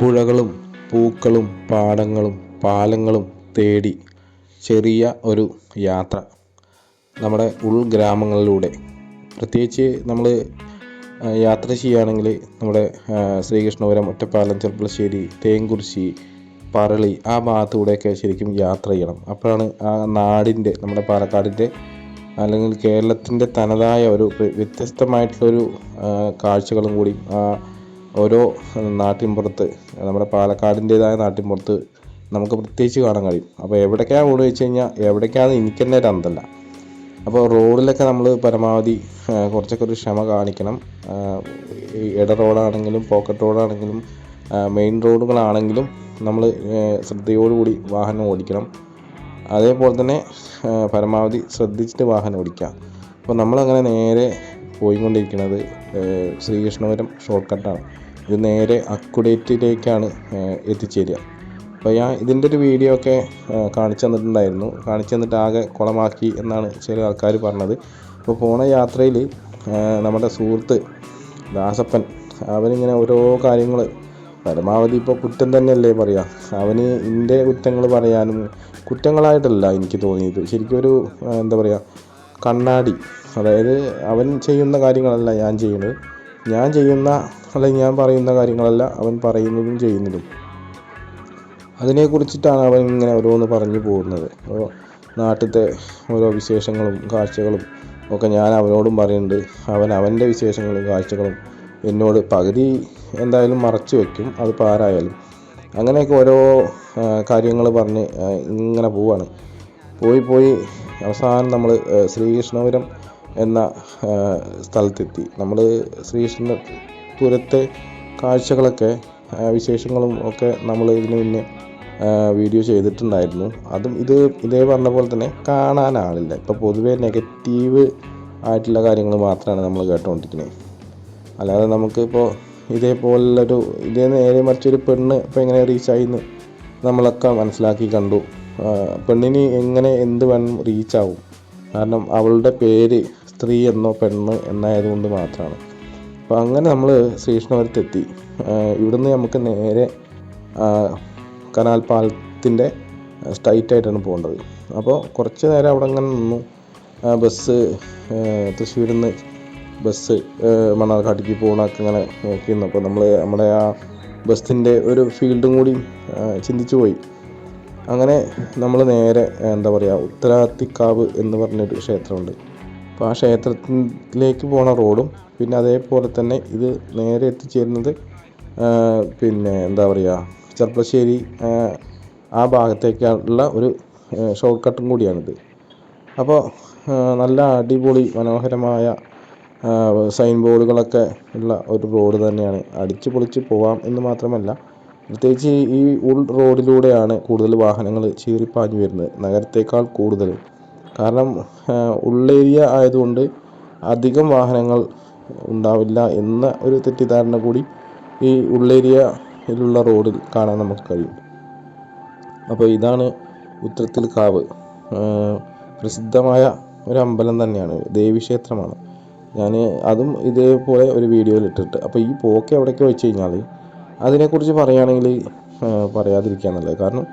പുഴകളും പൂക്കളും പാടങ്ങളും പാലങ്ങളും തേടി ചെറിയ ഒരു യാത്ര നമ്മുടെ ഉൾഗ്രാമങ്ങളിലൂടെ. പ്രത്യേകിച്ച് നമ്മൾ യാത്ര ചെയ്യുകയാണെങ്കിൽ നമ്മുടെ ശ്രീകൃഷ്ണപുരം, ഒറ്റപ്പാലം, ചെർപ്പുളശ്ശേരി, തേങ്കുറിശ്ശി, പറളി ആ ഭാഗത്തൂടെയൊക്കെ ശരിക്കും യാത്ര ചെയ്യണം. അപ്പോഴാണ് ആ നാടിൻ്റെ, നമ്മുടെ പാലക്കാടിൻ്റെ അല്ലെങ്കിൽ കേരളത്തിൻ്റെ തനതായ ഒരു വ്യത്യസ്തമായിട്ടുള്ളൊരു കാഴ്ചകളും കൂടി ഓരോ നാട്ടിൻപുറത്ത്, നമ്മുടെ പാലക്കാടിൻ്റേതായ നാട്ടിൻപുറത്ത് നമുക്ക് പ്രത്യേകിച്ച് കാണാൻ കഴിയും. അപ്പോൾ എവിടേക്കാണ് റോഡ് വെച്ച് കഴിഞ്ഞാൽ എവിടേക്കാണെന്ന് എനിക്ക് തന്നെ ഒരു അന്തല്ല. അപ്പോൾ റോഡിലൊക്കെ നമ്മൾ പരമാവധി കുറച്ചൊക്കെ ഒരു ക്ഷമ കാണിക്കണം. ഇട റോഡാണെങ്കിലും പോക്കറ്റ് റോഡാണെങ്കിലും മെയിൻ റോഡുകളാണെങ്കിലും നമ്മൾ ശ്രദ്ധയോടുകൂടി വാഹനം ഓടിക്കണം. അതേപോലെ തന്നെ പരമാവധി ശ്രദ്ധിച്ചിട്ട് വാഹനം ഓടിക്കുക. അപ്പോൾ നമ്മളങ്ങനെ നേരെ പോയിക്കൊണ്ടിരിക്കുന്നത് ശ്രീകൃഷ്ണപുരം ഷോർട്ട് കട്ടാണ്. ഇത് നേരെ അക്കുഡേറ്റിലേക്കാണ് എത്തിച്ചേരുക. അപ്പോൾ ഞാൻ ഇതിൻ്റെ ഒരു വീഡിയോ ഒക്കെ കാണിച്ചു തന്നിട്ട് ആകെ കുളമാക്കി എന്നാണ് ചില ആൾക്കാർ പറഞ്ഞത്. അപ്പോൾ പോണ യാത്രയിൽ നമ്മുടെ സുഹൃത്ത് ദാസപ്പൻ അവനിങ്ങനെ ഓരോ കാര്യങ്ങൾ പരമാവധി ഇപ്പോൾ കുറ്റം തന്നെയല്ലേ പറയുക. അവന് എൻ്റെ കുറ്റങ്ങൾ പറയാനും, കുറ്റങ്ങളായിട്ടല്ല എനിക്ക് തോന്നിയത്, ശരിക്കും ഒരു എന്താ പറയുക കണ്ണാടി. അതായത് അവൻ ചെയ്യുന്ന കാര്യങ്ങളല്ല ഞാൻ ചെയ്യുന്നത്, ഞാൻ ചെയ്യുന്ന അല്ലെങ്കിൽ ഞാൻ പറയുന്ന കാര്യങ്ങളല്ല അവൻ പറയുന്നതും ചെയ്യുന്നതും. അതിനെക്കുറിച്ചിട്ടാണ് അവൻ ഇങ്ങനെ ഓരോന്ന് പറഞ്ഞു പോകുന്നത്. അപ്പോൾ നാട്ടിലത്തെ ഓരോ വിശേഷങ്ങളും കാഴ്ചകളും ഒക്കെ ഞാൻ അവനോടും പറയുന്നുണ്ട്. അവൻ അവൻ്റെ വിശേഷങ്ങളും കാഴ്ചകളും എന്നോട് പകുതി എന്തായാലും മറച്ചു വയ്ക്കും, അതിപ്പോൾ ആരായാലും. അങ്ങനെയൊക്കെ ഓരോ കാര്യങ്ങൾ പറഞ്ഞ് ഇങ്ങനെ പോവാണ്. പോയി അവസാനം നമ്മൾ ശ്രീകൃഷ്ണപുരം എന്ന സ്ഥലത്തെത്തി. നമ്മൾ ശ്രീകൃഷ്ണപുരത്തെ കാഴ്ചകളൊക്കെ വിശേഷങ്ങളും ഒക്കെ നമ്മൾ ഇതിന് മുന്നേ വീഡിയോ ചെയ്തിട്ടുണ്ടായിരുന്നു. അതും ഇതേ പറഞ്ഞ പോലെ തന്നെ കാണാൻ ആളില്ല. ഇപ്പോൾ പൊതുവേ നെഗറ്റീവ് ആയിട്ടുള്ള കാര്യങ്ങൾ മാത്രമാണ് നമ്മൾ കേട്ടുകൊണ്ടിരിക്കുന്നത്. അല്ലാതെ നമുക്കിപ്പോൾ ഇതേ നേരെ മറിച്ചൊരു പെണ്ണ് ഇപ്പോൾ എങ്ങനെ റീച്ചായിന്ന് നമ്മളൊക്കെ മനസ്സിലാക്കി കണ്ടു. പെണ്ണിന് എങ്ങനെ എന്ത് വേണം റീച്ചാവും, കാരണം അവളുടെ പേര് സ്ത്രീ എന്നോ പെണ്ണ് എന്നായതുകൊണ്ട് മാത്രമാണ്. അപ്പോൾ അങ്ങനെ നമ്മൾ ശ്രീകൃഷ്ണപുരത്തെത്തി. ഇവിടുന്ന് നമുക്ക് നേരെ കനാൽ പാലത്തിൻ്റെ സ്ട്രൈറ്റായിട്ടാണ് പോകേണ്ടത്. അപ്പോൾ കുറച്ച് നേരം അവിടെ അങ്ങനെ നിന്നു. തൃശ്ശൂരിൽ നിന്ന് ബസ് മണ്ണാർക്കാട്ടേക്ക് പോകണമൊക്കെ ഇങ്ങനെ നോക്കി നിന്നപ്പോൾ നമ്മുടെ ആ ബസ്സിൻ്റെ ഒരു ഫീൽഡും കൂടി ചിന്തിച്ചു പോയി. അങ്ങനെ നമ്മൾ നേരെ എന്താ പറയുക ഉത്തരാത്തിക്കാവ് എന്ന് പറഞ്ഞൊരു ക്ഷേത്രമുണ്ട്. അപ്പോൾ ആ ക്ഷേത്രത്തിലേക്ക് പോണ റോഡും പിന്നെ അതേപോലെ തന്നെ ഇത് നേരെ എത്തിച്ചേരുന്നത് പിന്നെ എന്താ പറയുക ചെർപ്പുളശ്ശേരി ആ ഭാഗത്തേക്കുള്ള ഒരു ഷോർട്ട് കട്ടും കൂടിയാണിത്. അപ്പോൾ നല്ല അടിപൊളി മനോഹരമായ സൈൻ ബോർഡുകളൊക്കെ ഉള്ള ഒരു റോഡ് തന്നെയാണ്. അടിച്ചു പൊളിച്ച് പോവാം എന്ന് മാത്രമല്ല, പ്രത്യേകിച്ച് ഈ ഉൾ റോഡിലൂടെയാണ് കൂടുതൽ വാഹനങ്ങൾ ചീറിപ്പാഞ്ഞു വരുന്നത്, നഗരത്തേക്കാൾ കൂടുതൽ. കാരണം ഉള്ളേരിയ ആയതുകൊണ്ട് അധികം വാഹനങ്ങൾ ഉണ്ടാവില്ല എന്ന ഒരു തെറ്റിദ്ധാരണ കൂടി ഈ ഉള്ളേരിയയിലുള്ള റോഡിൽ കാണാൻ നമുക്ക് കഴിയും. അപ്പോൾ ഇതാണ് ഉത്രത്തിൽ കാവ്. പ്രസിദ്ധമായ ഒരു അമ്പലം തന്നെയാണ്, ദേവീക്ഷേത്രമാണ്. ഞാൻ അതും ഇതേപോലെ ഒരു വീഡിയോയിൽ ഇട്ടിട്ട്. അപ്പോൾ ഈ പോക്ക് എവിടേക്ക് വെച്ച് കഴിഞ്ഞാൽ അതിനെക്കുറിച്ച് പറയുകയാണെങ്കിൽ പറയാതിരിക്കുക നല്ലത്. കാരണം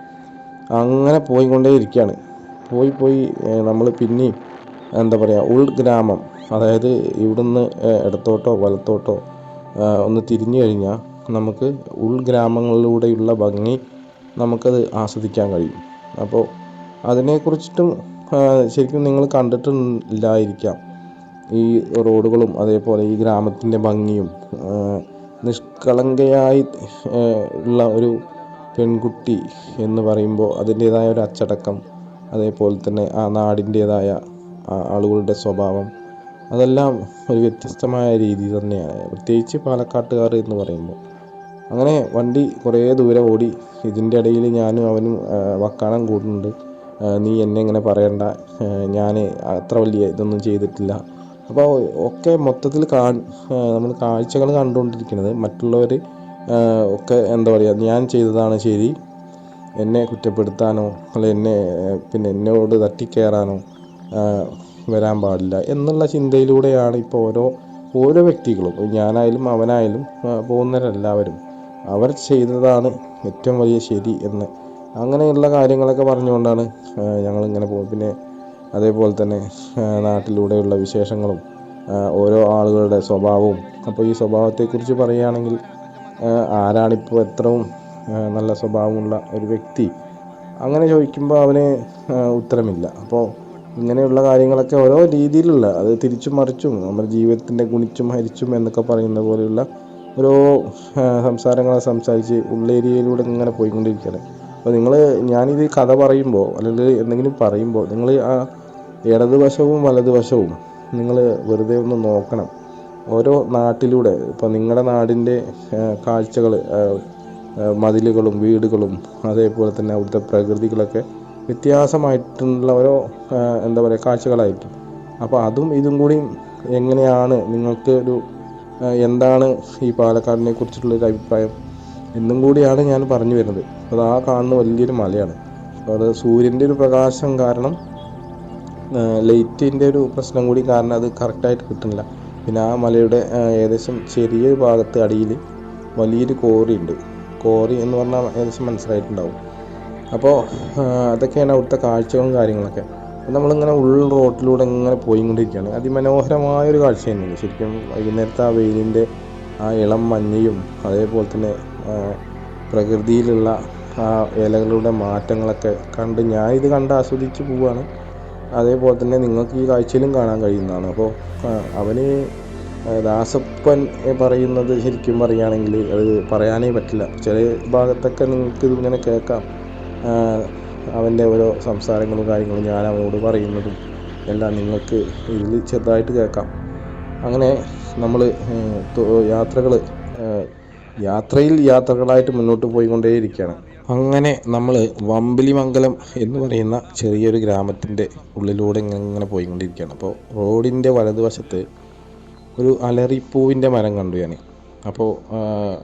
അങ്ങനെ പോയിക്കൊണ്ടേ ഇരിക്കുകയാണ്. പോയി നമ്മൾ പിന്നെയും എന്താ പറയുക ഉൾഗ്രാമം, അതായത് ഇവിടുന്ന് ഇടത്തോട്ടോ വലത്തോട്ടോ ഒന്ന് തിരിഞ്ഞു കഴിഞ്ഞാൽ നമുക്ക് ഉൾഗ്രാമങ്ങളിലൂടെയുള്ള ഭംഗി നമുക്കത് ആസ്വദിക്കാൻ കഴിയും. അപ്പോൾ അതിനെക്കുറിച്ചിട്ടും ശരിക്കും നിങ്ങൾ കണ്ടിട്ടില്ലായിരിക്കാം. ഈ റോഡുകളും അതേപോലെ ഈ ഗ്രാമത്തിൻ്റെ ഭംഗിയും നിഷ്കളങ്കയായി ഉള്ള ഒരു പെൺകുട്ടി എന്ന് പറയുമ്പോൾ അതിൻ്റേതായ ഒരു അച്ചടക്കം, അതേപോലെ തന്നെ ആ നാടിൻ്റേതായ ആളുകളുടെ സ്വഭാവം, അതെല്ലാം ഒരു വ്യത്യസ്തമായ രീതി തന്നെയാണ്, പ്രത്യേകിച്ച് പാലക്കാട്ടുകാർ എന്ന് പറയുമ്പോൾ. അങ്ങനെ വണ്ടി കുറേ ദൂരം ഓടി. ഇതിൻ്റെ ഇടയിൽ ഞാനും അവനും വക്കാണം കൂടുന്നുണ്ട്. നീ എന്നെ ഇങ്ങനെ പറയണ്ട, ഞാൻ അത്ര വലിയ ഇതൊന്നും ചെയ്തിട്ടില്ല. അപ്പോൾ ഒക്കെ മൊത്തത്തിൽ നമ്മൾ കാഴ്ചകൾ കണ്ടുകൊണ്ടിരിക്കുന്നത് മറ്റുള്ളവർ ഒക്കെ എന്താ പറയുക ഞാൻ ചെയ്തതാണ് ശരി, എന്നെ കുറ്റപ്പെടുത്താനോ അല്ല എന്നോട് തട്ടിക്കയറാനോ വരാൻ പാടില്ല എന്നുള്ള ചിന്തയിലൂടെയാണ് ഇപ്പോൾ ഓരോ വ്യക്തികളും, ഞാനായാലും അവനായാലും പോകുന്നവരെല്ലാവരും അവർ ചെയ്തതാണ് ഏറ്റവും വലിയ ശരി എന്ന് അങ്ങനെയുള്ള കാര്യങ്ങളൊക്കെ പറഞ്ഞുകൊണ്ടാണ് ഞങ്ങളിങ്ങനെ പോകും. പിന്നെ അതേപോലെ തന്നെ നാട്ടിലൂടെയുള്ള വിശേഷങ്ങളും ഓരോ ആളുകളുടെ സ്വഭാവവും. അപ്പോൾ ഈ സ്വഭാവത്തെക്കുറിച്ച് പറയുകയാണെങ്കിൽ ആരാണിപ്പോൾ എത്രയും നല്ല സ്വഭാവമുള്ള ഒരു വ്യക്തി അങ്ങനെ ചോദിക്കുമ്പോൾ അവന് ഉത്തരമില്ല. അപ്പോൾ ഇങ്ങനെയുള്ള കാര്യങ്ങളൊക്കെ ഓരോ രീതിയിലുള്ള അത് തിരിച്ചും മറിച്ചും നമ്മുടെ ജീവിതത്തിൻ്റെ ഗുണിച്ചും ഹരിച്ചും എന്നൊക്കെ പറയുന്ന പോലെയുള്ള ഓരോ സംസാരങ്ങളെ സംസാരിച്ച് ഉള്ളേരിയയിലൂടെ ഇങ്ങനെ പോയിക്കൊണ്ടിരിക്കുകയാണ്. അപ്പോൾ ഞാനിത് കഥ പറയുമ്പോൾ അല്ലെങ്കിൽ എന്തെങ്കിലും പറയുമ്പോൾ നിങ്ങൾ ആ ഇടതുവശവും വലതുവശവും നിങ്ങൾ വെറുതെ ഒന്ന് നോക്കണം. ഓരോ നാട്ടിലൂടെ ഇപ്പോൾ നിങ്ങളുടെ നാടിൻ്റെ കാഴ്ചകൾ, മതിലുകളും വീടുകളും അതേപോലെ തന്നെ അവിടുത്തെ പ്രകൃതികളൊക്കെ വ്യത്യാസമായിട്ടുള്ള ഓരോ എന്താ പറയുക കാഴ്ചകളായിരിക്കും. അപ്പോൾ അതും ഇതും കൂടി എങ്ങനെയാണ് നിങ്ങൾക്ക് എന്താണ് ഈ പാലക്കാടിനെ കുറിച്ചിട്ടുള്ളൊരു അഭിപ്രായം എന്നും കൂടിയാണ് ഞാൻ പറഞ്ഞു വരുന്നത്. അത് ആ കാണുന്ന വലിയൊരു മലയാണ്. അപ്പോൾ അത് സൂര്യൻ്റെ ഒരു പ്രകാശം കാരണം ലൈറ്റിൻ്റെ ഒരു പ്രശ്നം കൂടി കാരണം അത് കറക്റ്റായിട്ട് കിട്ടുന്നില്ല. പിന്നെ ആ മലയുടെ ഏകദേശം ചെറിയൊരു ഭാഗത്ത് അടിയിൽ വലിയൊരു കോറിയുണ്ട്. കോറി എന്ന് പറഞ്ഞാൽ ഏകദേശം മനസ്സിലായിട്ടുണ്ടാവും. അപ്പോൾ അതൊക്കെയാണ് അവിടുത്തെ കാഴ്ചകളും കാര്യങ്ങളൊക്കെ. നമ്മളിങ്ങനെ റോട്ടിലൂടെ ഇങ്ങനെ പോയിക്കൊണ്ടിരിക്കുകയാണ്. അതിമനോഹരമായൊരു കാഴ്ച തന്നെയാണ് ശരിക്കും. വൈകുന്നേരത്തെ ആ വെയിലിൻ്റെ ആ ഇളം മഞ്ഞയും അതേപോലെ തന്നെ പ്രകൃതിയിലുള്ള ആ ഇലകളുടെ മാറ്റങ്ങളൊക്കെ കണ്ട് ഞാനിത് ആസ്വദിച്ച് പോവുകയാണ്. അതേപോലെ തന്നെ നിങ്ങൾക്ക് ഈ കാഴ്ചയിലും കാണാൻ കഴിയുന്നതാണ്. അപ്പോൾ അവന് ദാസപ്പൻ പറയുന്നത് ശരിക്കും പറയുകയാണെങ്കിൽ അത് പറയാനേ പറ്റില്ല. ചില ഭാഗത്തൊക്കെ നിങ്ങൾക്ക് ഇതിങ്ങനെ കേൾക്കാം. അവൻ്റെ ഓരോ സംസാരങ്ങളും കാര്യങ്ങളും ഞാൻ അവനോട് പറയുന്നതും എല്ലാം നിങ്ങൾക്ക് ഇതിൽ ചെറുതായിട്ട് കേൾക്കാം. അങ്ങനെ നമ്മൾ യാത്രകളായിട്ട് മുന്നോട്ട് പോയിക്കൊണ്ടേയിരിക്കുകയാണ്. അങ്ങനെ നമ്മൾ വമ്പിലിമംഗലം എന്ന് പറയുന്ന ചെറിയൊരു ഗ്രാമത്തിൻ്റെ ഉള്ളിലൂടെ ഇങ്ങനെ പോയിക്കൊണ്ടിരിക്കുകയാണ്. അപ്പോൾ റോഡിൻ്റെ വലതുവശത്ത് ഒരു അലറിപ്പൂവിൻ്റെ മരം കണ്ടു ഞാൻ. അപ്പോൾ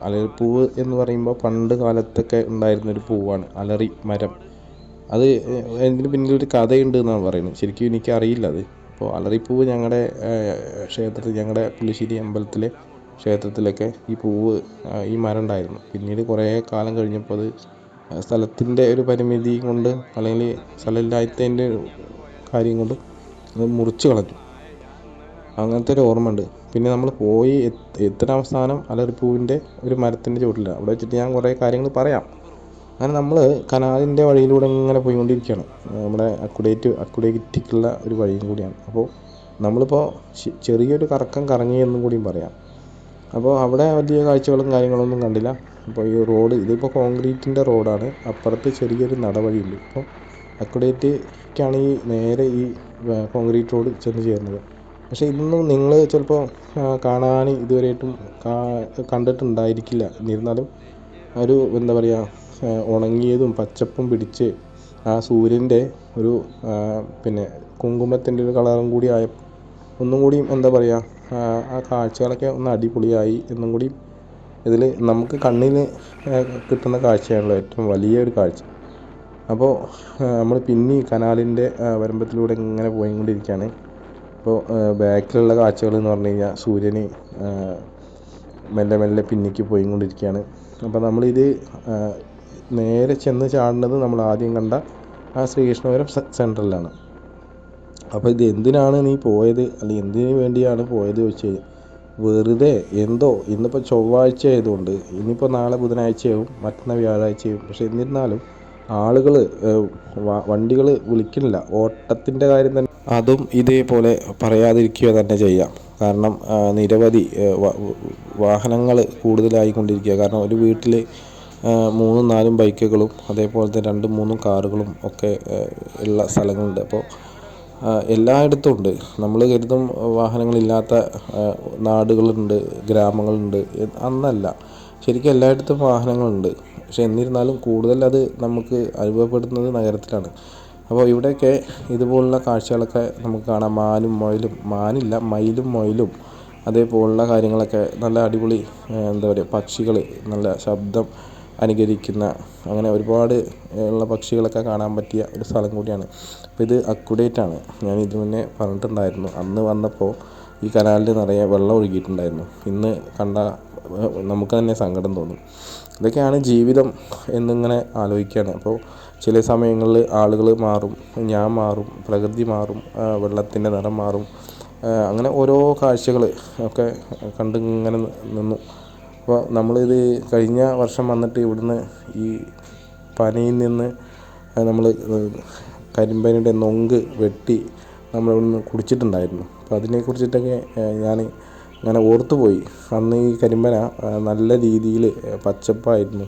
അലറിപ്പൂവ് എന്ന് പറയുമ്പോൾ പണ്ട് കാലത്തൊക്കെ ഉണ്ടായിരുന്നൊരു പൂവാണ് അലറി മരം. അത് അതിന് പിന്നിലൊരു കഥയുണ്ട് എന്നാണ് പറയുന്നത്. ശരിക്കും എനിക്കറിയില്ല അത്. അപ്പോൾ അലറിപ്പൂവ് ഞങ്ങളുടെ ക്ഷേത്രത്തിൽ, ഞങ്ങളുടെ പുള്ളിശ്ശേരി അമ്പലത്തിലെ ക്ഷേത്രത്തിലൊക്കെ ഈ മരം ഉണ്ടായിരുന്നു. പിന്നീട് കുറേ കാലം കഴിഞ്ഞപ്പോൾ അത് സ്ഥലത്തിൻ്റെ ഒരു പരിമിതി കൊണ്ട് അല്ലെങ്കിൽ സ്ഥലമില്ലാത്തതിൻ്റെ കാര്യം കൊണ്ട് അത് മുറിച്ച് കളഞ്ഞു. അങ്ങനത്തെ ഒരു ഓർമ്മ ഉണ്ട്. പിന്നെ നമ്മൾ പോയി എത്തുന്ന അവസാനം അലറിപ്പൂവിൻ്റെ ഒരു മരത്തിൻ്റെ ചുവട്ടിലാണ്. അവിടെ വെച്ചിട്ട് ഞാൻ കുറേ കാര്യങ്ങൾ പറയാം. അങ്ങനെ നമ്മൾ കനാലിൻ്റെ വഴിയിലൂടെ ഇങ്ങനെ പോയിക്കൊണ്ടിരിക്കുകയാണ്. നമ്മുടെ അക്കുഡേറ്റിക്കുള്ള ഒരു വഴിയും കൂടിയാണ്. അപ്പോൾ നമ്മളിപ്പോൾ ചെറിയൊരു കറക്കം കറങ്ങി എന്നും കൂടിയും പറയാം. അപ്പോൾ അവിടെ വലിയ കാഴ്ചകളും കാര്യങ്ങളൊന്നും കണ്ടില്ല. അപ്പോൾ ഈ റോഡ് ഇതിപ്പോൾ കോൺക്രീറ്റിൻ്റെ റോഡാണ്. അപ്പുറത്ത് ചെറിയൊരു നടവഴിയുണ്ട്. അപ്പോൾ അക്കുഡേറ്റിക്കാണ് നേരെ ഈ കോൺക്രീറ്റ് റോഡ് ചെന്ന് ചേരുന്നത്. പക്ഷേ ഇതൊന്നും നിങ്ങൾ ചിലപ്പോൾ കാണാൻ ഇതുവരെയായിട്ടും കണ്ടിട്ടുണ്ടായിരിക്കില്ല. എന്നിരുന്നാലും ഒരു എന്താ പറയുക ഉണങ്ങിയതും പച്ചപ്പും പിടിച്ച് ആ സൂര്യൻ്റെ ഒരു പിന്നെ കുങ്കുമത്തിൻ്റെ ഒരു കളറും കൂടി ഒന്നും കൂടിയും എന്താ പറയുക ആ കാഴ്ചകളൊക്കെ ഒന്ന് അടിപൊളിയായി എന്നും കൂടി ഇതിൽ നമുക്ക് കണ്ണിന് കിട്ടുന്ന കാഴ്ചയാണല്ലോ ഏറ്റവും വലിയൊരു കാഴ്ച. അപ്പോൾ നമ്മൾ പിന്നെ കനാലിൻ്റെ വരമ്പത്തിലൂടെ ഇങ്ങനെ പോയിക്കൊണ്ടിരിക്കുകയാണ്. അപ്പോൾ ബാക്കിലുള്ള കാഴ്ചകൾ എന്ന് പറഞ്ഞു കഴിഞ്ഞാൽ സൂര്യന് മെല്ലെ മെല്ലെ പിന്നിക്ക് പോയിക്കൊണ്ടിരിക്കുകയാണ്. അപ്പോൾ നമ്മളിത് നേരെ ചെന്ന് ചാടുന്നത് നമ്മൾ ആദ്യം കണ്ട ആ ശ്രീകൃഷ്ണപുരം സെൻട്രലിലാണ്. അപ്പോൾ ഇത് എന്തിനാണ് നീ പോയത് അല്ലെങ്കിൽ എന്തിനു വേണ്ടിയാണ് പോയത് ചോദിച്ചാൽ വെറുതെ ഇന്നിപ്പോൾ ചൊവ്വാഴ്ച ആയതുകൊണ്ട് ഇനിയിപ്പോൾ നാളെ ബുധനാഴ്ചയാവും, മറ്റന്നാൾ വ്യാഴാഴ്ചയാവും. പക്ഷെ എന്നിരുന്നാലും ആളുകൾ വണ്ടികൾ വിളിക്കുന്നില്ല. ഓട്ടത്തിൻ്റെ കാര്യം തന്നെ അതും ഇതേപോലെ പറയാതിരിക്കുക തന്നെ ചെയ്യാം. കാരണം നിരവധി വാഹനങ്ങൾ കൂടുതലായിക്കൊണ്ടിരിക്കുക. കാരണം ഒരു വീട്ടിൽ 3-4 ബൈക്കുകളും അതേപോലെ തന്നെ 2-3 കാറുകളും ഒക്കെ ഉള്ള സ്ഥലങ്ങളുണ്ട്. അപ്പോൾ എല്ലായിടത്തും ഉണ്ട്. നമ്മൾ കരുതും വാഹനങ്ങളില്ലാത്ത നാടുകളുണ്ട്, ഗ്രാമങ്ങളുണ്ട്. അന്നല്ല, ശരിക്കും എല്ലായിടത്തും വാഹനങ്ങളുണ്ട്. പക്ഷെ എന്നിരുന്നാലും കൂടുതൽ അത് നമുക്ക് അനുഭവപ്പെടുന്നത് നഗരത്തിലാണ്. അപ്പോൾ ഇവിടെയൊക്കെ ഇതുപോലുള്ള കാഴ്ചകളൊക്കെ നമുക്ക് കാണാം. മയിലും മുയലും അതേപോലുള്ള കാര്യങ്ങളൊക്കെ നല്ല അടിപൊളി എന്താ പറയുക പക്ഷികൾ നല്ല ശബ്ദം അനുകരിക്കുന്ന അങ്ങനെ ഒരുപാട് ഉള്ള പക്ഷികളൊക്കെ കാണാൻ പറ്റിയ ഒരു സ്ഥലം കൂടിയാണ്. അപ്പോൾ ഇത് അക്കുഡേറ്റാണ്. ഞാൻ ഇതിനു മുന്നേ പറഞ്ഞിട്ടുണ്ടായിരുന്നു. അന്ന് വന്നപ്പോൾ ഈ കനാലിൽ നിറയെ വെള്ളം ഒഴുകിയിട്ടുണ്ടായിരുന്നു. ഇന്ന് കണ്ട നമുക്ക് തന്നെ സങ്കടം തോന്നും. ഇതൊക്കെയാണ് ജീവിതം എന്നിങ്ങനെ ആലോചിക്കുകയാണ്. അപ്പോൾ ചില സമയങ്ങളിൽ ആളുകൾ മാറും, ഞാൻ മാറും, പ്രകൃതി മാറും, വെള്ളത്തിൻ്റെ നിറം മാറും, അങ്ങനെ ഓരോ കാഴ്ചകൾ ഒക്കെ കണ്ടിങ്ങനെ നിന്നു. അപ്പോൾ നമ്മളിത് കഴിഞ്ഞ വർഷം വന്നിട്ട് ഇവിടുന്ന് ഈ പനയിൽ നിന്ന് നമ്മൾ കരിമ്പനയുടെ നൊങ്ക് വെട്ടി നമ്മളിവിടുന്ന് കുടിച്ചിട്ടുണ്ടായിരുന്നു. അപ്പോൾ അതിനെക്കുറിച്ചിട്ടൊക്കെ ഞാൻ അങ്ങനെ ഓർത്തുപോയി. അന്ന് ഈ കരിമ്പന നല്ല രീതിയിൽ പച്ചപ്പായിരുന്നു.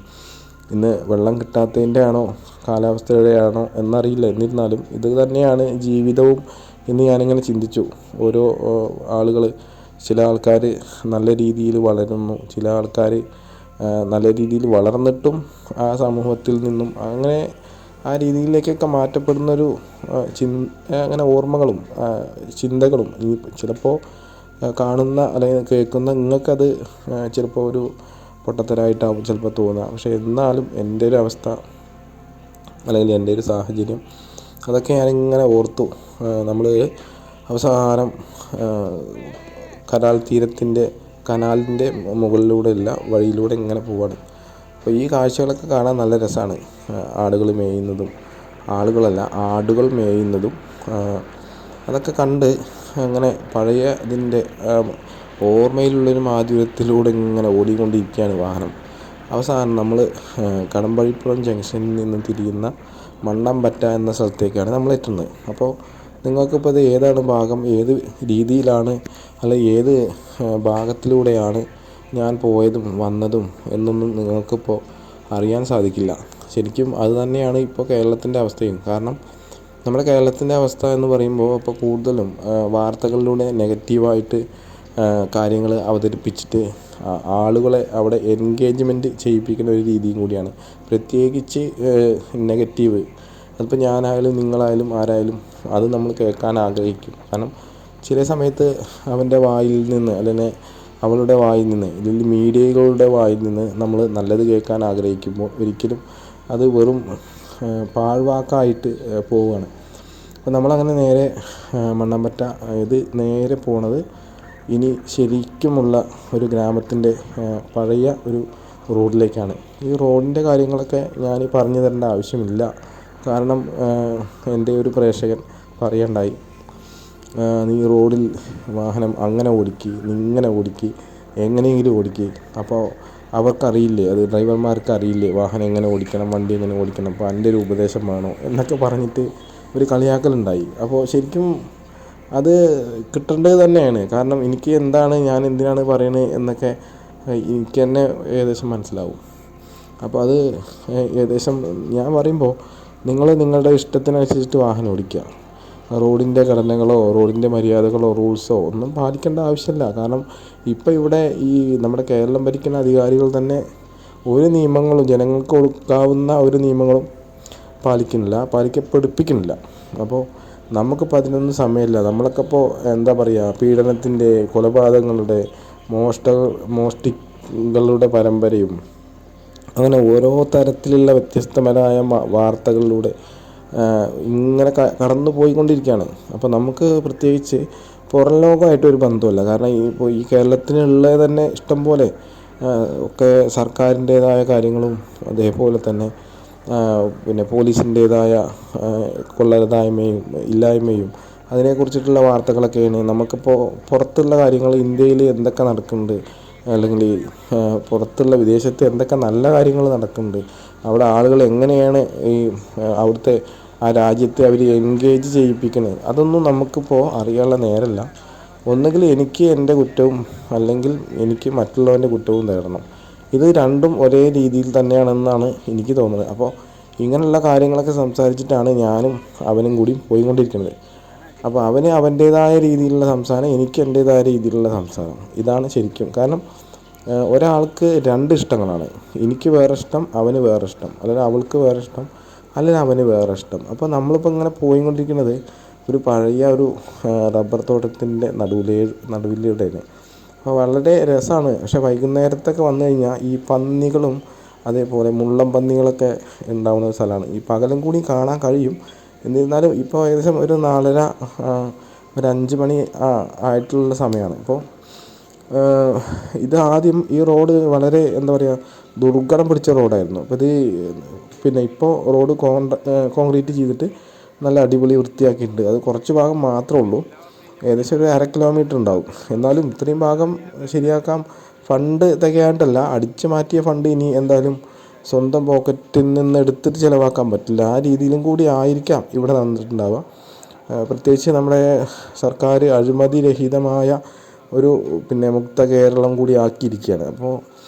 ഇന്ന് വെള്ളം കിട്ടാത്തതിൻ്റെ ആണോ കാലാവസ്ഥയുടെ ആണോ എന്നറിയില്ല. എന്നിരുന്നാലും ഇത് തന്നെയാണ് ജീവിതവും എന്ന് ഞാനിങ്ങനെ ചിന്തിച്ചു. ഓരോ ആളുകൾ, ചില ആൾക്കാർ നല്ല രീതിയിൽ വളരുന്നു, ചില ആൾക്കാർ നല്ല രീതിയിൽ വളർന്നിട്ടും ആ സമൂഹത്തിൽ നിന്നും അങ്ങനെ ആ രീതിയിലേക്കൊക്കെ മാറ്റപ്പെടുന്നൊരു അങ്ങനെ ഓർമ്മകളും ചിന്തകളും ചിലപ്പോൾ കാണുന്ന അല്ലെങ്കിൽ കേൾക്കുന്ന നിങ്ങൾക്കത് ചിലപ്പോൾ ഒരു പൊട്ടത്തരായിട്ടാവും ചിലപ്പോൾ തോന്നുക. പക്ഷേ എന്നാലും എൻ്റെ ഒരു അവസ്ഥ അല്ലെങ്കിൽ എൻ്റെ ഒരു സാഹചര്യം അതൊക്കെ ഞാനിങ്ങനെ ഓർത്തു. നമ്മൾ അവസാനം കനാലിൻ്റെ മുകളിലൂടെയല്ല വഴിയിലൂടെ ഇങ്ങനെ പോവാണ്. അപ്പോൾ ഈ കാഴ്ചകളൊക്കെ കാണാൻ നല്ല രസമാണ്. ആടുകൾ മേയുന്നതും, ആടുകൾ മേയുന്നതും അതൊക്കെ കണ്ട് അങ്ങനെ പഴയ ഇതിൻ്റെ ഓർമ്മയിലുള്ളൊരു മാധുര്യത്തിലൂടെ ഇങ്ങനെ ഓടിക്കൊണ്ടിരിക്കുകയാണ് വാഹനം. അവസാനം നമ്മൾ കടമ്പഴിപ്പുറം ജംഗ്ഷനിൽ നിന്ന് തിരിയുന്ന മണ്ണമ്പറ്റ എന്ന സ്ഥലത്തേക്കാണ് നമ്മൾ എത്തുന്നത്. അപ്പോൾ നിങ്ങൾക്കിപ്പോൾ ഇത് ഏതാണ് ഭാഗം, ഏത് രീതിയിലാണ്, അല്ലെങ്കിൽ ഏത് ഭാഗത്തിലൂടെയാണ് ഞാൻ പോയതും വന്നതും എന്നൊന്നും നിങ്ങൾക്കിപ്പോൾ അറിയാൻ സാധിക്കില്ല. ശരിക്കും അത് തന്നെയാണ് ഇപ്പോൾ കേരളത്തിൻ്റെ അവസ്ഥയും. കാരണം നമ്മുടെ കേരളത്തിൻ്റെ അവസ്ഥ എന്ന് പറയുമ്പോൾ ഇപ്പോൾ കൂടുതലും വാർത്തകളിലൂടെ നെഗറ്റീവായിട്ട് കാര്യങ്ങൾ അവതരിപ്പിച്ചിട്ട് ആളുകളെ അവിടെ എൻഗേജ്മെൻറ്റ് ചെയ്യിപ്പിക്കുന്ന ഒരു രീതിയും കൂടിയാണ്. പ്രത്യേകിച്ച് നെഗറ്റീവ്, അതിപ്പോൾ ഞാനായാലും നിങ്ങളായാലും ആരായാലും അത് നമ്മൾ കേൾക്കാൻ ആഗ്രഹിക്കും. കാരണം ചില സമയത്ത് അവൻ്റെ വായിൽ നിന്ന് അല്ലെങ്കിൽ അവളുടെ വായിൽ നിന്ന് അല്ലെങ്കിൽ മീഡിയകളുടെ വായിൽ നിന്ന് നമ്മൾ നല്ലത് കേൾക്കാൻ ആഗ്രഹിക്കുമ്പോൾ ഒരിക്കലും അത് വെറും പാഴ്വാക്കായിട്ട് പോവുകയാണ്. അപ്പോൾ നമ്മളങ്ങനെ നേരെ മണ്ണമ്പറ്റ ഇത് നേരെ പോണത് ഇനി ശരിക്കുമുള്ള ഒരു ഗ്രാമത്തിൻ്റെ പഴയ ഒരു റോഡിലേക്കാണ്. ഈ റോഡിൻ്റെ കാര്യങ്ങളൊക്കെ ഞാൻ പറഞ്ഞു തരേണ്ട ആവശ്യമില്ല. കാരണം എൻ്റെ ഒരു പ്രേക്ഷകൻ പറയണ്ടായി, നീ റോഡിൽ വാഹനം അങ്ങനെ ഓടിക്ക്, ഇങ്ങനെ ഓടിക്ക്, എങ്ങനെയെങ്കിലും ഓടിക്ക്. അപ്പോൾ അവർക്കറിയില്ലേ, അത് ഡ്രൈവർമാർക്ക് അറിയില്ലേ വാഹനം എങ്ങനെ ഓടിക്കണം, വണ്ടി എങ്ങനെ ഓടിക്കണം, അപ്പോൾ എൻ്റെ ഒരു ഉപദേശം വേണോ എന്നൊക്കെ പറഞ്ഞിട്ട് ഒരു കളിയാക്കലുണ്ടായി. അപ്പോൾ ശരിക്കും അത് കിട്ടേണ്ടത് തന്നെയാണ്. കാരണം എനിക്ക് ഞാൻ എന്തിനാണ് പറയുന്നത് എന്നൊക്കെ എനിക്ക് തന്നെ ഏകദേശം മനസ്സിലാവും. അപ്പോൾ അത് ഏകദേശം ഞാൻ പറയുമ്പോൾ നിങ്ങൾ നിങ്ങളുടെ ഇഷ്ടത്തിനനുസരിച്ചിട്ട് വാഹനം ഓടിക്കുക. റോഡിൻ്റെ ഘടനകളോ റോഡിൻ്റെ മര്യാദകളോ റൂൾസോ ഒന്നും പാലിക്കേണ്ട ആവശ്യമില്ല. കാരണം ഇപ്പോൾ ഇവിടെ ഈ നമ്മുടെ കേരളം ഭരിക്കുന്ന അധികാരികൾ തന്നെ ഒരു നിയമങ്ങളും ജനങ്ങൾക്ക് കൊടുക്കാവുന്ന ഒരു നിയമങ്ങളും പാലിക്കപ്പെടുപ്പിക്കുന്നില്ല. അപ്പോൾ നമുക്കിപ്പോൾ അതിനൊന്നും സമയമില്ല. നമ്മളൊക്കെ ഇപ്പോൾ എന്താ പറയുക, പീഡനത്തിൻ്റെ, കൊലപാതകങ്ങളുടെ, മോഷ്ടികളുടെ പരമ്പരയും അങ്ങനെ ഓരോ തരത്തിലുള്ള വ്യത്യസ്തപരമായ വാർത്തകളിലൂടെ ഇങ്ങനെ കടന്നു പോയിക്കൊണ്ടിരിക്കുകയാണ്. അപ്പോൾ നമുക്ക് പ്രത്യേകിച്ച് പുറം ലോകമായിട്ടൊരു ബന്ധമില്ല. കാരണം ഇപ്പോൾ ഈ കേരളത്തിനുള്ള തന്നെ ഇഷ്ടം പോലെ ഒക്കെ സർക്കാരിൻ്റേതായ കാര്യങ്ങളും അതേപോലെ തന്നെ പിന്നെ പോലീസിൻ്റേതായ കൊള്ളരുതായ്മയും ഇല്ലായ്മയും അതിനെക്കുറിച്ചിട്ടുള്ള വാർത്തകളൊക്കെയാണ്. നമുക്കിപ്പോൾ പുറത്തുള്ള കാര്യങ്ങൾ, ഇന്ത്യയിൽ എന്തൊക്കെ നടക്കുന്നുണ്ട്, അല്ലെങ്കിൽ പുറത്തുള്ള വിദേശത്ത് എന്തൊക്കെ നല്ല കാര്യങ്ങൾ നടക്കുന്നുണ്ട്, അവിടെ ആളുകൾ എങ്ങനെയാണ് ഈ അവിടുത്തെ ആ രാജ്യത്തെ അവർ എൻഗേജ് ചെയ്യിപ്പിക്കുന്നത്, അതൊന്നും നമുക്കിപ്പോൾ അറിയാനുള്ള നേരമല്ല. ഒന്നുകിൽ എനിക്ക് എൻ്റെ കുറ്റവും അല്ലെങ്കിൽ എനിക്ക് മറ്റുള്ളവൻ്റെ കുറ്റവും തേടണം. ഇത് രണ്ടും ഒരേ രീതിയിൽ തന്നെയാണെന്നാണ് എനിക്ക് തോന്നുന്നത്. അപ്പോൾ ഇങ്ങനെയുള്ള കാര്യങ്ങളൊക്കെ സംസാരിച്ചിട്ടാണ് ഞാനും അവനും കൂടി പോയിക്കൊണ്ടിരിക്കുന്നത്. അപ്പോൾ അവന് അവൻ്റേതായ രീതിയിലുള്ള സംസാരം, എനിക്ക് എൻ്റേതായ രീതിയിലുള്ള സംസാരം, ഇതാണ് ശരിക്കും. കാരണം ഒരാൾക്ക് രണ്ട് ഇഷ്ടങ്ങളാണ്. എനിക്ക് വേറെ ഇഷ്ടം, അവന് വേറെ ഇഷ്ടം, അല്ലെങ്കിൽ അവൾക്ക് വേറെ ഇഷ്ടം, അല്ലെങ്കിൽ അവന് വേറെ ഇഷ്ടം. അപ്പോൾ നമ്മളിപ്പോൾ ഇങ്ങനെ പോയിക്കൊണ്ടിരിക്കുന്നത് ഒരു പഴയ ഒരു റബ്ബർ തോട്ടത്തിൻ്റെ നടുവിലൂടെയാണ്. അപ്പോൾ വളരെ രസമാണ്. പക്ഷേ വൈകുന്നേരത്തൊക്കെ വന്നു കഴിഞ്ഞാൽ ഈ പന്നികളും അതേപോലെ മുള്ളം പന്നികളൊക്കെ ഉണ്ടാകുന്ന ഒരു സ്ഥലമാണ്. ഈ പകലും കൂടി കാണാൻ കഴിയും. എന്നിരുന്നാലും ഇപ്പോൾ ഏകദേശം ഒരു 4:30 ഒരു 5 മണി ആയിട്ടുള്ള സമയമാണ്. അപ്പോൾ ഇത് ആദ്യം ഈ റോഡ് വളരെ എന്താ പറയുക ദുർഘടം പിടിച്ച റോഡായിരുന്നു. അപ്പോൾ ഇത് പിന്നെ ഇപ്പോൾ റോഡ് കോൺക്രീറ്റ് ചെയ്തിട്ട് നല്ല അടിപൊളി വൃത്തിയാക്കിയിട്ടുണ്ട്. അത് കുറച്ച് ഭാഗം മാത്രമേ ഉള്ളൂ, ഏകദേശം ഒരു 1/2 കിലോമീറ്റർ ഉണ്ടാവും. എന്നാലും ഇത്രയും ഭാഗം ശരിയാക്കാം ഫണ്ട് തികയാണ്ടല്ല, അടിച്ചു മാറ്റിയ ഫണ്ട് ഇനി എന്തായാലും സ്വന്തം പോക്കറ്റിൽ നിന്ന് എടുത്തിട്ട് ചിലവാക്കാൻ പറ്റില്ല. ആ രീതിയിലും കൂടി ആയിരിക്കാം ഇവിടെ നടന്നിട്ടുണ്ടാവുക. പ്രത്യേകിച്ച് നമ്മുടെ സർക്കാർ അഴിമതി രഹിതമായ ഒരു പിന്നെ മുക്ത കേരളം കൂടി ആക്കിയിരിക്കുകയാണ്. അപ്പോൾ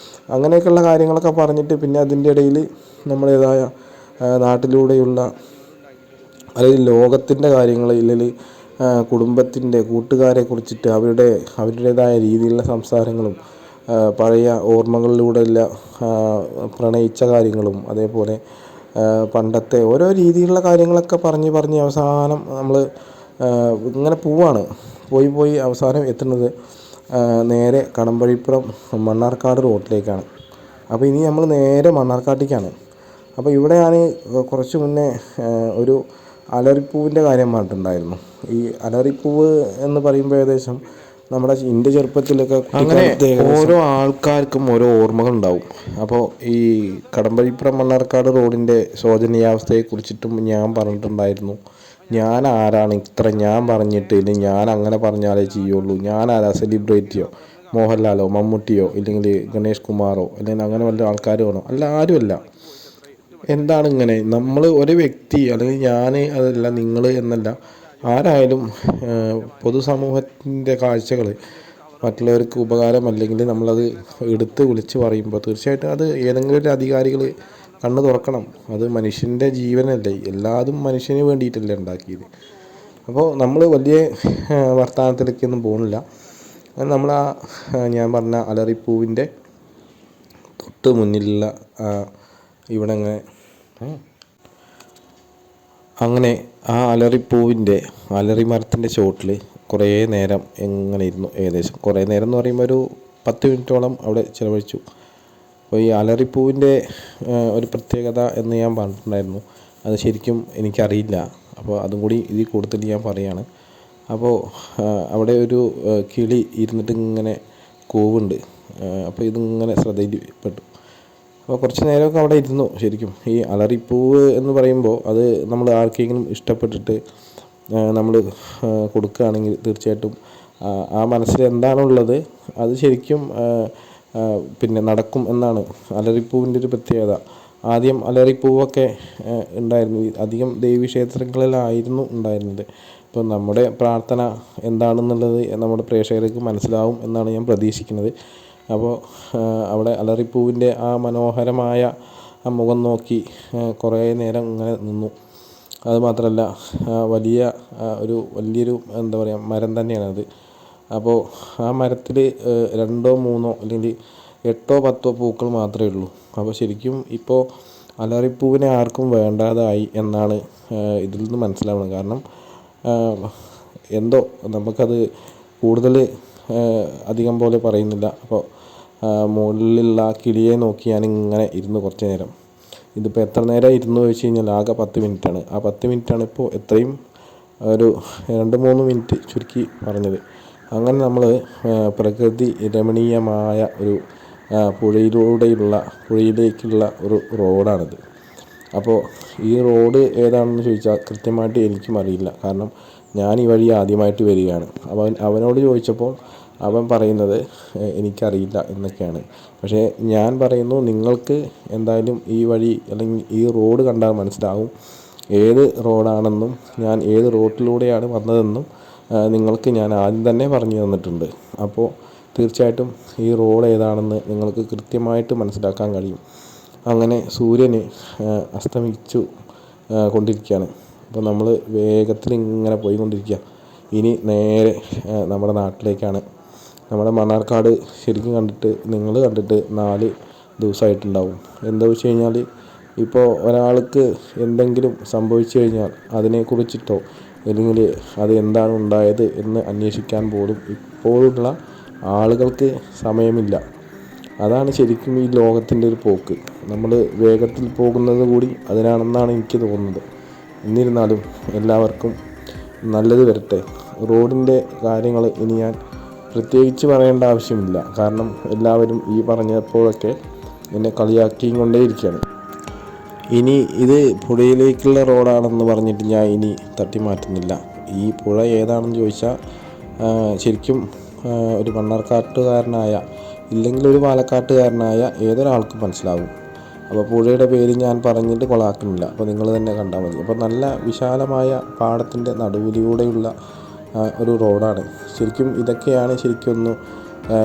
അങ്ങനെയൊക്കെയുള്ള കാര്യങ്ങളൊക്കെ പറഞ്ഞിട്ട് പിന്നെ അതിൻ്റെ ഇടയിൽ നമ്മുടേതായ നാട്ടിലൂടെയുള്ള അല്ലെങ്കിൽ ലോകത്തിൻ്റെ കാര്യങ്ങൾ, ഇല്ലെങ്കിൽ കുടുംബത്തിൻ്റെ കൂട്ടുകാരെ കുറിച്ചിട്ട് അവരുടേതായ രീതിയിലുള്ള സംസാരങ്ങളും പഴയ ഓർമ്മകളിലൂടെയുള്ള പ്രണയിച്ച കാര്യങ്ങളും അതേപോലെ പണ്ടത്തെ ഓരോ രീതിയിലുള്ള കാര്യങ്ങളൊക്കെ പറഞ്ഞ് അവസാനം നമ്മൾ ഇങ്ങനെ പോയി അവസാനം എത്തുന്നത് നേരെ കടമ്പഴിപ്പുറം മണ്ണാർക്കാട് റോഡിലേക്കാണ്. അപ്പോൾ ഇനി നമ്മൾ നേരെ മണ്ണാർക്കാട്ടേക്കാണ്. അപ്പോൾ ഇവിടെ ഞാൻ കുറച്ച് മുന്നേ ഒരു അലറിപ്പൂവിൻ്റെ കാര്യം പറഞ്ഞിട്ടുണ്ടായിരുന്നു. ഈ അലറിപ്പൂവ് എന്ന് പറയുമ്പോൾ ഏകദേശം നമ്മുടെ എൻ്റെ ചെറുപ്പത്തിലൊക്കെ അങ്ങനെ ഓരോ ആൾക്കാർക്കും ഓരോ ഓർമ്മകളുണ്ടാവും. അപ്പോൾ ഈ കടമ്പഴിപ്പുറം മണ്ണാർക്കാട് റോഡിൻ്റെ ശോചനീയാവസ്ഥയെക്കുറിച്ചിട്ടും ഞാൻ പറഞ്ഞിട്ടുണ്ടായിരുന്നു. ഞാൻ ആരാണ് ഇത്ര ഞാൻ പറഞ്ഞിട്ട്, ഇല്ലെങ്കിൽ ഞാൻ അങ്ങനെ പറഞ്ഞാലേ ചെയ്യുള്ളൂ, ഞാൻ ആരാ, സെലിബ്രിറ്റിയോ, മോഹൻലാലോ, മമ്മൂട്ടിയോ, ഇല്ലെങ്കിൽ ഗണേഷ് കുമാറോ, അല്ലെങ്കിൽ അങ്ങനെ വല്ല ആൾക്കാരോ ആണോ? അല്ല, ആരുമല്ല. എന്താണ് ഇങ്ങനെ നമ്മൾ ഒരു വ്യക്തി അല്ലെങ്കിൽ ഞാൻ അതല്ല നിങ്ങൾ എന്നല്ല, ആരായാലും പൊതുസമൂഹത്തിൻ്റെ കാഴ്ചകൾ മറ്റുള്ളവർക്ക് ഉപകാരമല്ലെങ്കിൽ നമ്മളത് എടുത്ത് വിളിച്ച് പറയുമ്പോൾ തീർച്ചയായിട്ടും അത് ഏതെങ്കിലും ഒരു അധികാരികൾ കണ്ണ് തുറക്കണം. അത് മനുഷ്യൻ്റെ ജീവനല്ലേ, എല്ലാതും മനുഷ്യന് വേണ്ടിയിട്ടല്ലേ ഉണ്ടാക്കിയത്. അപ്പോൾ നമ്മൾ വലിയ വർത്തമാനത്തിലേക്കൊന്നും പോകുന്നില്ല. നമ്മൾ ഞാൻ പറഞ്ഞ അലറിപ്പൂവിൻ്റെ തൊട്ട് മുന്നിലുള്ള ഇവിടെ അങ്ങനെ ആ അലറിപ്പൂവിൻ്റെ അലറിമരത്തിൻ്റെ ചോട്ടിൽ കുറേ നേരം എങ്ങനെ ഇരുന്നു. ഏകദേശം കുറേ നേരം എന്ന് പറയുമ്പോൾ ഒരു 10 മിനിറ്റോളം അവിടെ ചിലവഴിച്ചു. അപ്പോൾ ഈ അലറിപ്പൂവിൻ്റെ ഒരു പ്രത്യേകത എന്ന് ഞാൻ പറഞ്ഞിട്ടുണ്ടായിരുന്നു, അത് ശരിക്കും എനിക്കറിയില്ല. അപ്പോൾ അതും കൂടി ഇതിൽ കൂടുതൽ ഞാൻ പറയുകയാണ്. അപ്പോൾ അവിടെ ഒരു കിളി ഇരുന്നിട്ട് ഇങ്ങനെ കൂവുണ്ട്. അപ്പോൾ ഇതിങ്ങനെ ശ്രദ്ധയിൽപ്പെട്ടു. അപ്പോൾ കുറച്ച് നേരമൊക്കെ അവിടെ ഇരുന്നു. ശരിക്കും ഈ അലറിപ്പൂവ് എന്ന് പറയുമ്പോൾ അത് നമ്മൾ ആർക്കെങ്കിലും ഇഷ്ടപ്പെട്ടിട്ട് നമ്മൾ കൊടുക്കുകയാണെങ്കിൽ തീർച്ചയായിട്ടും ആ മനസ്സിൽ എന്താണുള്ളത് അത് ശരിക്കും പിന്നെ നടക്കും എന്നാണ് അലറിപ്പൂവിൻ്റെ ഒരു പ്രത്യേകത. ആദ്യം അലറിപ്പൂവൊക്കെ ഉണ്ടായിരുന്നു, അധികം ദേവീക്ഷേത്രങ്ങളിലായിരുന്നു ഉണ്ടായിരുന്നത്. അപ്പോൾ നമ്മുടെ പ്രാർത്ഥന എന്താണെന്നുള്ളത് നമ്മുടെ പ്രേക്ഷകർക്ക് മനസ്സിലാവും എന്നാണ് ഞാൻ പ്രതീക്ഷിക്കുന്നത്. അപ്പോൾ അവിടെ അലറിപ്പൂവിൻ്റെ ആ മനോഹരമായ ആ മുഖം നോക്കി കുറേ നേരം ഇങ്ങനെ നിന്നു. അതുമാത്രമല്ല വലിയൊരു എന്താ പറയുക മരം തന്നെയാണത്. അപ്പോൾ ആ മരത്തിൽ 2 3 അല്ലെങ്കിൽ 8 10 പൂക്കൾ മാത്രമേ ഉള്ളൂ. അപ്പോൾ ശരിക്കും ഇപ്പോൾ അലറിപ്പൂവിനെ ആർക്കും വേണ്ടാതായി എന്നാണ് ഇതിൽ നിന്ന് മനസ്സിലാവുന്നത്. കാരണം എന്തോ നമുക്കത് കൂടുതൽ അധികം പോലെ പറയുന്നില്ല. അപ്പോൾ മുകളിലുള്ള കിളിയെ നോക്കി ഞാനിങ്ങനെ ഇരുന്നു കുറച്ച് നേരം. ഇതിപ്പോൾ എത്ര നേരം ഇരുന്ന് ചോദിച്ചു കഴിഞ്ഞാൽ ആകെ 10 മിനിറ്റാണ്. ആ 10 മിനിറ്റാണ് ഇപ്പോൾ എത്രയും ഒരു 2-3 മിനിറ്റ് ചുരുക്കി പറഞ്ഞത്. അങ്ങനെ നമ്മൾ പ്രകൃതി രമണീയമായ ഒരു പുഴയിലേക്കുള്ള ഒരു റോഡാണിത്. അപ്പോൾ ഈ റോഡ് ഏതാണെന്ന് ചോദിച്ചാൽ കൃത്യമായിട്ട് എനിക്കും അറിയില്ല. കാരണം ഞാൻ ഈ വഴി ആദ്യമായിട്ട് വരികയാണ്. അവനോട് ചോദിച്ചപ്പോൾ അവൻ പറയുന്നത് എനിക്കറിയില്ല എന്നൊക്കെയാണ്. പക്ഷേ ഞാൻ പറയുന്നു, നിങ്ങൾക്ക് എന്തായാലും ഈ വഴി അല്ലെങ്കിൽ ഈ റോഡ് കണ്ടാൽ മനസ്സിലാവും ഏത് റോഡാണെന്നും ഞാൻ ഏത് റോഡിലൂടെയാണ് വന്നതെന്നും നിങ്ങൾക്ക് ഞാൻ ആദ്യം തന്നെ പറഞ്ഞു തന്നിട്ടുണ്ട്. അപ്പോൾ തീർച്ചയായിട്ടും ഈ റോഡ് ഏതാണെന്ന് നിങ്ങൾക്ക് കൃത്യമായിട്ട് മനസ്സിലാക്കാൻ കഴിയും. അങ്ങനെ സൂര്യന് അസ്തമിച്ചു കൊണ്ടിരിക്കുകയാണ്. അപ്പോൾ നമ്മൾ വേഗത്തിൽ ഇങ്ങനെ പോയിക്കൊണ്ടിരിക്കുക. ഇനി നേരെ നമ്മുടെ നാട്ടിലേക്കാണ്. നമ്മുടെ മണ്ണാർക്കാട് ശരിക്കും നിങ്ങൾ കണ്ടിട്ട് 4 ദിവസമായിട്ടുണ്ടാവും. എന്താ വെച്ച് കഴിഞ്ഞാൽ ഇപ്പോൾ ഒരാൾക്ക് എന്തെങ്കിലും സംഭവിച്ചു കഴിഞ്ഞാൽ അതിനെക്കുറിച്ചിട്ടോ അല്ലെങ്കിൽ അത് എന്താണ് ഉണ്ടായത് എന്ന് അന്വേഷിക്കാൻ പോലും ഇപ്പോഴുള്ള ആളുകൾക്ക് സമയമില്ല. അതാണ് ശരിക്കും ഈ ലോകത്തിൻ്റെ ഒരു പോക്ക്. നമ്മൾ വേഗത്തിൽ പോകുന്നത് കൂടി അതിനാണെന്നാണ് എനിക്ക് തോന്നുന്നത്. എന്നിരുന്നാലും എല്ലാവർക്കും നല്ലത് വരട്ടെ. റോഡിൻ്റെ കാര്യങ്ങൾ ഇനി ഞാൻ പ്രത്യേകിച്ച് പറയേണ്ട ആവശ്യമില്ല. കാരണം എല്ലാവരും ഈ പറഞ്ഞപ്പോഴൊക്കെ എന്നെ കളിയാക്കിയും കൊണ്ടേയിരിക്കുകയാണ്. ഇനി ഇത് പുഴയിലേക്കുള്ള റോഡാണെന്ന് പറഞ്ഞിട്ട് ഞാൻ ഇനി തട്ടി മാറ്റുന്നില്ല. ഈ പുഴ ഏതാണെന്ന് ചോദിച്ചാൽ ശരിക്കും ഒരു മണ്ണാർക്കാട്ടുകാരനായ ഇല്ലെങ്കിൽ ഒരു പാലക്കാട്ടുകാരനായ ഏതൊരാൾക്കും മനസ്സിലാകും. അപ്പോൾ പുഴയുടെ പേര് ഞാൻ പറഞ്ഞിട്ട് കൊളാക്കുന്നില്ല. അപ്പോൾ നിങ്ങൾ തന്നെ കണ്ടാൽ മതി. അപ്പോൾ നല്ല വിശാലമായ പാടത്തിൻ്റെ നടുവിലൂടെയുള്ള ഒരു റോഡാണ്. ശരിക്കും ഇതൊക്കെയാണ് ശരിക്കും ഒന്ന്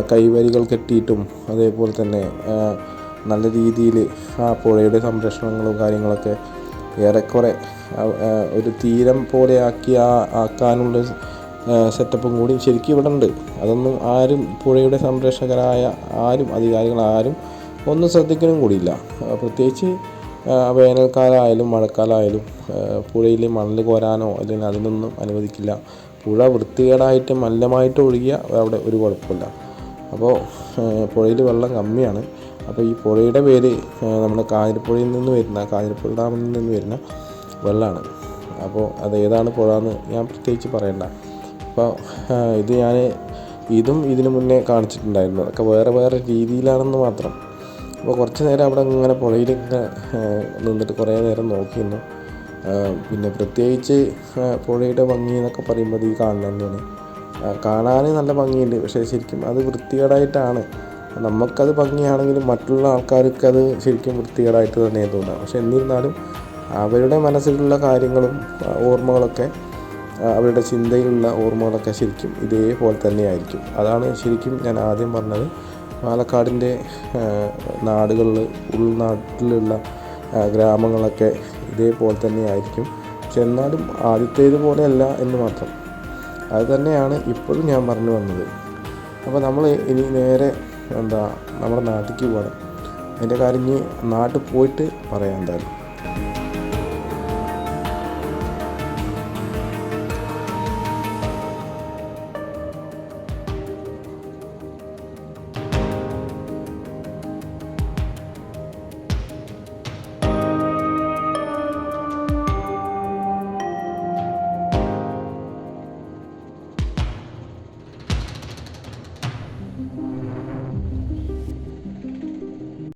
കൈവരികൾ കെട്ടിയിട്ടും അതേപോലെ തന്നെ നല്ല രീതിയിൽ ആ പുഴയുടെ സംരക്ഷണങ്ങളും കാര്യങ്ങളൊക്കെ ഏറെക്കുറെ ഒരു തീരം പോലെ ആക്കാനുള്ള സെറ്റപ്പും കൂടി ശരിക്കും ഇവിടെ ഉണ്ട്. അതൊന്നും ആരും പുഴയുടെ സംരക്ഷകരായ അധികാരികളാരും ഒന്നും ശ്രദ്ധിക്കാനും കൂടിയില്ല. പ്രത്യേകിച്ച് വേനൽക്കാലമായാലും മഴക്കാലമായാലും പുഴയിൽ മണൽ കോരാനോ അല്ലെങ്കിൽ അതിനൊന്നും അനുവദിക്കില്ല. പുഴ വൃത്തികേടായിട്ട് മലിനമായിട്ട് ഒഴുകിയ അവിടെ ഒരു കുഴപ്പമില്ല. അപ്പോൾ പുഴയിൽ വെള്ളം കമ്മിയാണ്. അപ്പോൾ ഈ പുഴയുടെ പേര് നമ്മുടെ കാഞ്ഞിരപ്പുഴയിൽ നിന്ന് വരുന്ന കാഞ്ഞിരപ്പുഴ ഡാമിൽ നിന്ന് വരുന്ന വെള്ളമാണ്. അപ്പോൾ അതേതാണ് പുഴ എന്ന് ഞാൻ പ്രത്യേകിച്ച് പറയണ്ട. അപ്പോൾ ഇതും ഇതിനു മുന്നേ കാണിച്ചിട്ടുണ്ടായിരുന്നു. അതൊക്കെ വേറെ വേറെ രീതിയിലാണെന്ന് മാത്രം. അപ്പോൾ കുറച്ച് നേരം അവിടെ ഇങ്ങനെ പുഴയിലിങ്ങനെ നിന്നിട്ട് കുറേ നേരം നോക്കിയിരുന്നു. പിന്നെ പ്രത്യേകിച്ച് പുഴയുടെ ഭംഗി എന്നൊക്കെ പറയുമ്പോൾ ഈ കാണുന്നത് തന്നെയാണ്. കാണാൻ നല്ല ഭംഗിയുണ്ട്. പക്ഷേ ശരിക്കും അത് വൃത്തികേടായിട്ടാണ്. നമുക്കത് ഭംഗിയാണെങ്കിലും മറ്റുള്ള ആൾക്കാർക്ക് അത് ശരിക്കും വൃത്തികേടായിട്ട് തന്നെ തോന്നുക. പക്ഷെ എന്നിരുന്നാലും അവരുടെ മനസ്സിലുള്ള കാര്യങ്ങളും ഓർമ്മകളൊക്കെ അവരുടെ ചിന്തയിലുള്ള ഓർമ്മകളൊക്കെ ശരിക്കും ഇതേപോലെ തന്നെയായിരിക്കും. അതാണ് ശരിക്കും ഞാൻ ആദ്യം പറഞ്ഞത്. പാലക്കാടിൻ്റെ ഉൾനാട്ടിലുള്ള ഗ്രാമങ്ങളൊക്കെ ഇതേപോലെ തന്നെയായിരിക്കും. പക്ഷെ എന്നാലും ആദ്യത്തേതുപോലെയല്ല എന്ന് മാത്രം. അത് തന്നെയാണ് ഇപ്പോഴും ഞാൻ പറഞ്ഞു വന്നത്. അപ്പോൾ നമ്മൾ ഇനി നേരെ നമ്മുടെ നാട്ടിലേക്ക് പോകണം. അതിൻ്റെ കാര്യം ഇനി നാട്ടിൽ പോയിട്ട് പറയാം എന്തായാലും.